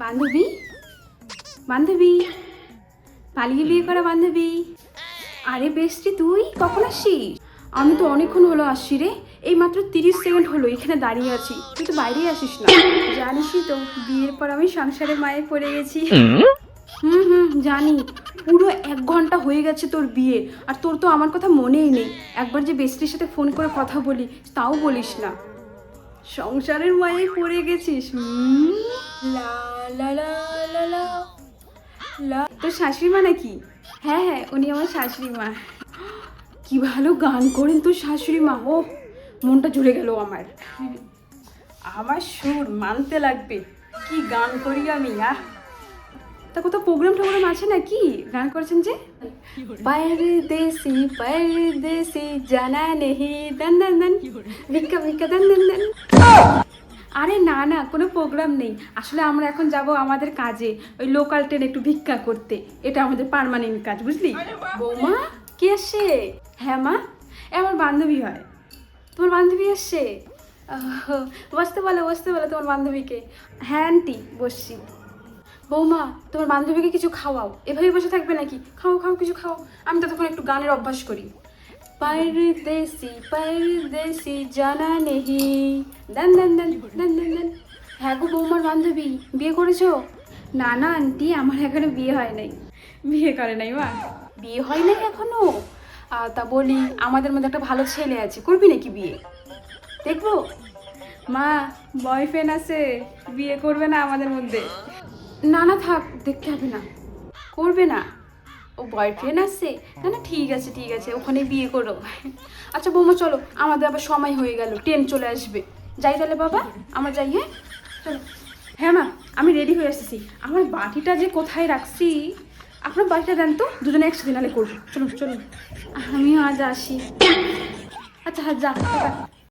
বান্ধবী, বান্ধবী, পালিয়ে বিয়ে করা বান্ধবী। আরে বেশি তুই কখন আসছিস? আমি তো অনেকক্ষণ হলো আসছি রে। এই মাত্র 30 সেকেন্ড হলো এখানে দাঁড়িয়ে আছি, তুই তো বাইরেই আসিস না। জানিসই তো বিয়ের পর আমি সংসারের মায়ে পড়ে গেছি। জানি। পুরো 1 ঘন্টা হয়ে গেছে তোর বিয়ে, আর তোর তো আমার কথা মনেই নেই। একবার যে বেস্টির সাথে ফোন করে কথা বলি তাও বলিস না। সংসারের মায়ে পড়ে গেছিস। লা লা লা লা লা লা। তোর শাশুড়ি মা নাকি? হ্যাঁ হ্যাঁ, উনি আমার শাশুড়ি মা। কি ভালো গান করেন তোর শাশুড়ি মা। ও, মনটা জুড়ে গেল আমার। আমার সুর মানতে লাগবে, কি গান করি আমি। তা কোথাও প্রোগ্রাম টোগ্রাম আছে নাকি গান করেছেন যে? পারদেশি জানা নেহি দান দান দান, ভিক্ষা ভিক্ষা দান দান দান। আরে না না, কোনো প্রোগ্রাম নেই। আসলে আমরা এখন যাব আমাদের কাজে, ওই লোকাল ট্রেন একটু ভিক্ষা করতে। এটা আমাদের পার্মানেন্ট কাজ, বুঝলি? বৌমা কে আসছে? হ্যাঁ মা, এ আমার বান্ধবী হয়। তোমার বান্ধবী আসছে? বসতে বলো বসতে বলো তোমার বান্ধবীকে। হ্যাঁ আন্টি বসছি। বৌমা, তোমার বান্ধবীকে কিছু খাওয়াও, এভাবে বসে থাকবে নাকি? খাও খাও, কিছু খাও। আমি ততক্ষণ একটু গানের অভ্যাস করি। পারদেশি জানা নেহি দান দান দান দান দান দান। হ্যাঁ গো বৌমার বান্ধবী, বিয়ে করেছো? না না আন্টি, আমার এখনো বিয়ে হয় নাই। বিয়ে করে নাই মা? বিয়ে হয় নাই এখনো? তা বলি, আমাদের মধ্যে একটা ভালো ছেলে আছে, করবি নাকি বিয়ে? দেখবো? মা, বয়ফ্রেন্ড আছে, বিয়ে করবে না আমাদের মধ্যে। না না থাক, দেখতে হবে না। করবে না? ও বয়ফ্রেন্ড আছে? না না ঠিক আছে ঠিক আছে, ওখানে বিয়ে করো। আচ্ছা বৌমা চলো, আমাদের আবার সময় হয়ে গেল, ট্রেন চলে আসবে। যাই তাহলে বাবা, আমরা যাই। হ্যাঁ চলো। হ্যাঁ মা, আমি রেডি হয়ে আসতেছি। আমার বাটিটা যে কোথায় রাখছি, আপনার বাটিটা দেন তো, দুজনে একসাথে নালে করবো। চলুন চলুন, আমিও আজ আসি। আচ্ছা হ্যাঁ যা।